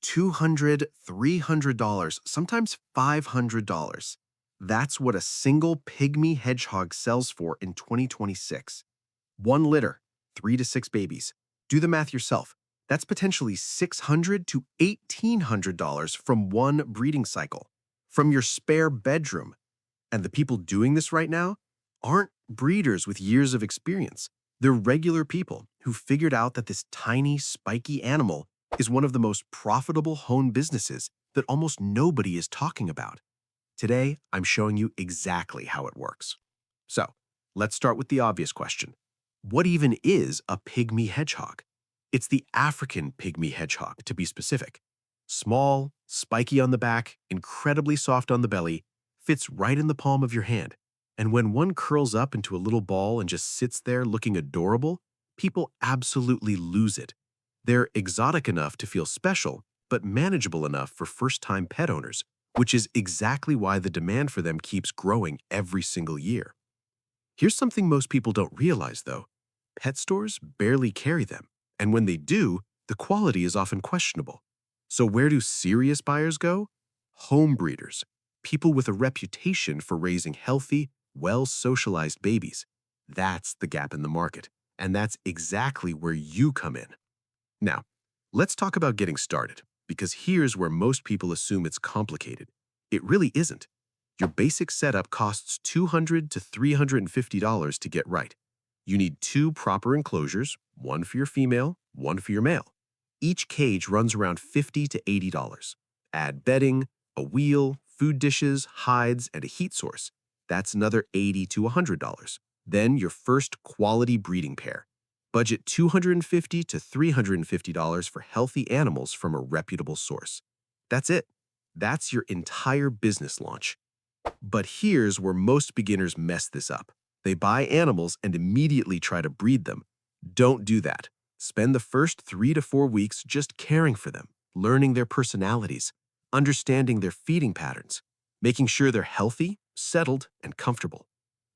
$200, $300, sometimes $500. That's what a single pygmy hedgehog sells for in 2026. One litter, 3 to 6 babies. Do the math yourself. That's potentially $600 to $1,800 from one breeding cycle, from your spare bedroom. And the people doing this right now aren't breeders with years of experience. They're regular people who figured out that this tiny, spiky animal is one of the most profitable home businesses that almost nobody is talking about. Today, I'm showing you exactly how it works. So, let's start with the obvious question. What even is a pygmy hedgehog? It's the African pygmy hedgehog, to be specific. Small, spiky on the back, incredibly soft on the belly, fits right in the palm of your hand. And when one curls up into a little ball and just sits there looking adorable, people absolutely lose it. They're exotic enough to feel special, but manageable enough for first-time pet owners, which is exactly why the demand for them keeps growing every single year. Here's something most people don't realize, though. Pet stores barely carry them, and when they do, the quality is often questionable. So where do serious buyers go? Home breeders, people with a reputation for raising healthy, well-socialized babies. That's the gap in the market, and that's exactly where you come in. Now, let's talk about getting started, because here's where most people assume it's complicated. It really isn't. Your basic setup costs $200 to $350 to get right. You need 2 proper enclosures, one for your female, one for your male. Each cage runs around $50 to $80. Add bedding, a wheel, food dishes, hides, and a heat source. That's another $80 to $100. Then your first quality breeding pair. Budget $250 to $350 for healthy animals from a reputable source. That's it. That's your entire business launch. But here's where most beginners mess this up. They buy animals and immediately try to breed them. Don't do that. Spend the first 3 to 4 weeks just caring for them, learning their personalities, understanding their feeding patterns, making sure they're healthy, settled, and comfortable.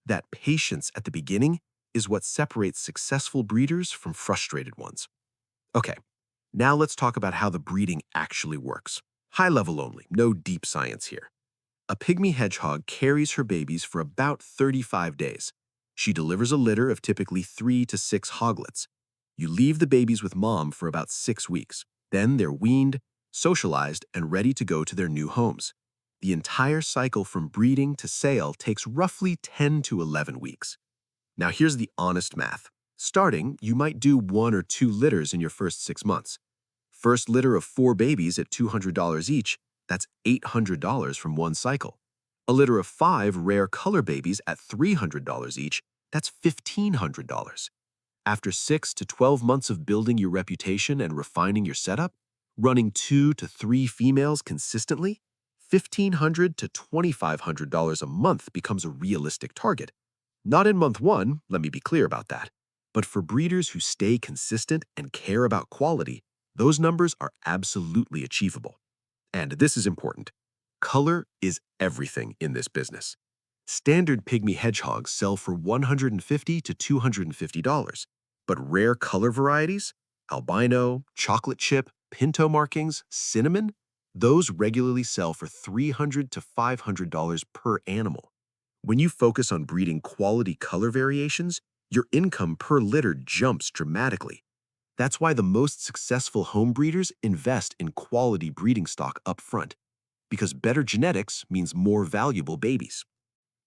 That patience at the beginning is what separates successful breeders from frustrated ones. Okay, now let's talk about how the breeding actually works. High level only, no deep science here. A pygmy hedgehog carries her babies for about 35 days. She delivers a litter of typically 3 to 6 hoglets. You leave the babies with mom for about 6 weeks. Then they're weaned, socialized, and ready to go to their new homes. The entire cycle from breeding to sale takes roughly 10 to 11 weeks. Now here's the honest math. Starting, you might do 1 or 2 litters in your first 6 months. First litter of 4 babies at $200 each, that's $800 from one cycle. A litter of 5 rare color babies at $300 each, that's $1,500. After 6 to 12 months of building your reputation and refining your setup, running 2 to 3 females consistently, $1,500 to $2,500 a month becomes a realistic target. Not in month 1, let me be clear about that. But for breeders who stay consistent and care about quality, those numbers are absolutely achievable. And this is important. Color is everything in this business. Standard pygmy hedgehogs sell for $150 to $250, but rare color varieties, albino, chocolate chip, pinto markings, cinnamon, those regularly sell for $300 to $500 per animal. When you focus on breeding quality color variations, your income per litter jumps dramatically. That's why the most successful home breeders invest in quality breeding stock up front, because better genetics means more valuable babies.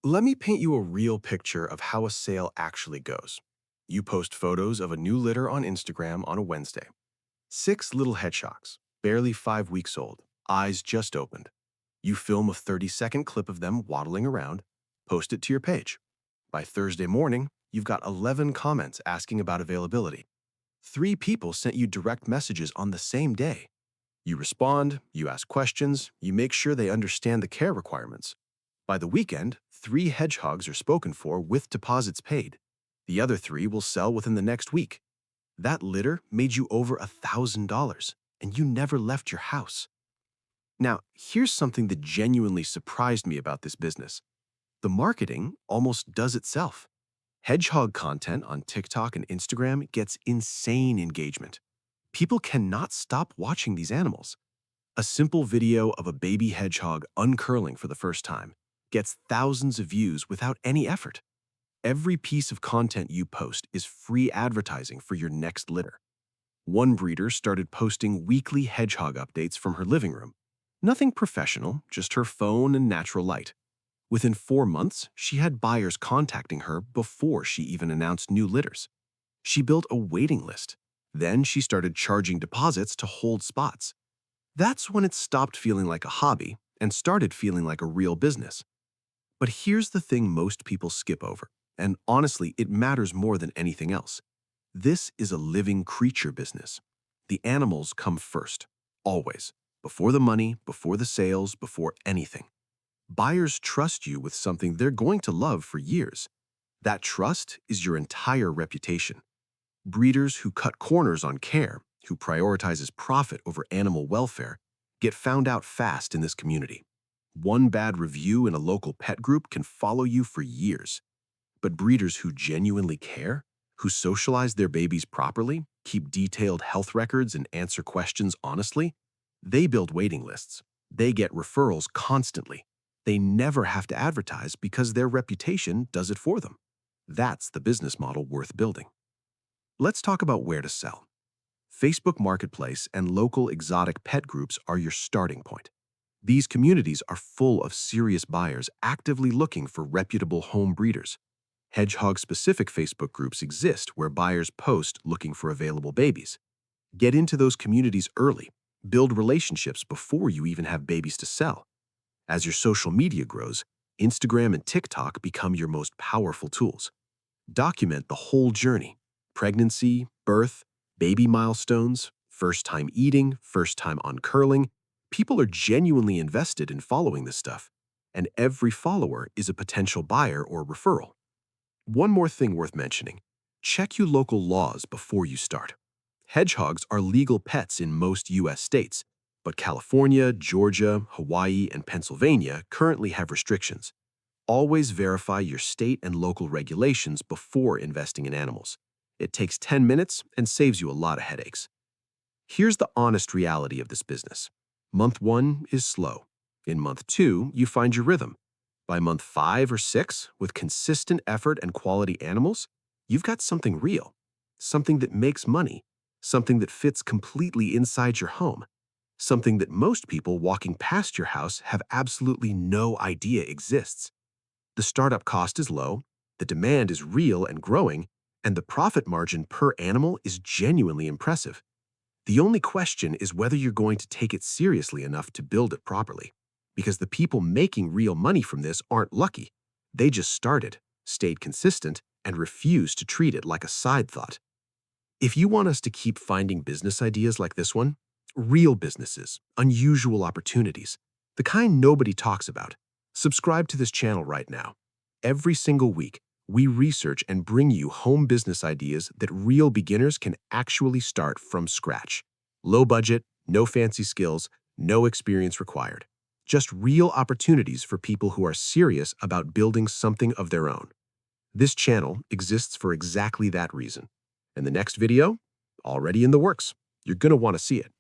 Let me paint you a real picture of how a sale actually goes. You post photos of a new litter on Instagram on a Wednesday. 6 little hedgehogs, barely 5 weeks old, eyes just opened. You film a 30-second clip of them waddling around, post it to your page. By Thursday morning, you've got 11 comments asking about availability. 3 people sent you direct messages on the same day. You respond, you ask questions, you make sure they understand the care requirements. By the weekend, 3 hedgehogs are spoken for with deposits paid. The other 3 will sell within the next week. That litter made you over $1,000, and you never left your house. Now, here's something that genuinely surprised me about this business. The marketing almost does itself. Hedgehog content on TikTok and Instagram gets insane engagement. People cannot stop watching these animals. A simple video of a baby hedgehog uncurling for the first time gets thousands of views without any effort. Every piece of content you post is free advertising for your next litter. One breeder started posting weekly hedgehog updates from her living room. Nothing professional, just her phone and natural light. Within 4 months, she had buyers contacting her before she even announced new litters. She built a waiting list. Then she started charging deposits to hold spots. That's when it stopped feeling like a hobby and started feeling like a real business. But here's the thing most people skip over, and honestly, it matters more than anything else. This is a living creature business. The animals come first, always, before the money, before the sales, before anything. Buyers trust you with something they're going to love for years. That trust is your entire reputation. Breeders who cut corners on care, who prioritizes profit over animal welfare, get found out fast in this community. One bad review in a local pet group can follow you for years. But breeders who genuinely care, who socialize their babies properly, keep detailed health records and answer questions honestly, they build waiting lists. They get referrals constantly. They never have to advertise because their reputation does it for them. That's the business model worth building. Let's talk about where to sell. Facebook Marketplace and local exotic pet groups are your starting point. These communities are full of serious buyers actively looking for reputable home breeders. Hedgehog-specific Facebook groups exist where buyers post looking for available babies. Get into those communities early. Build relationships before you even have babies to sell. As your social media grows, Instagram and TikTok become your most powerful tools. Document the whole journey: pregnancy, birth, baby milestones, first time eating, first time uncurling. People are genuinely invested in following this stuff, and every follower is a potential buyer or referral. One more thing worth mentioning: check your local laws before you start. Hedgehogs are legal pets in most U.S. states, but California, Georgia, Hawaii, and Pennsylvania currently have restrictions. Always verify your state and local regulations before investing in animals. It takes 10 minutes and saves you a lot of headaches. Here's the honest reality of this business. Month 1 is slow. In month 2, you find your rhythm. By month 5 or 6, with consistent effort and quality animals, you've got something real, something that makes money, something that fits completely inside your home, something that most people walking past your house have absolutely no idea exists. The startup cost is low, the demand is real and growing, and the profit margin per animal is genuinely impressive. The only question is whether you're going to take it seriously enough to build it properly. Because the people making real money from this aren't lucky. They just started, stayed consistent, and refused to treat it like a side thought. If you want us to keep finding business ideas like this one, real businesses, unusual opportunities, the kind nobody talks about, subscribe to this channel right now. Every single week, we research and bring you home business ideas that real beginners can actually start from scratch. Low budget, no fancy skills, no experience required. Just real opportunities for people who are serious about building something of their own. This channel exists for exactly that reason. And the next video, already in the works. You're going to want to see it.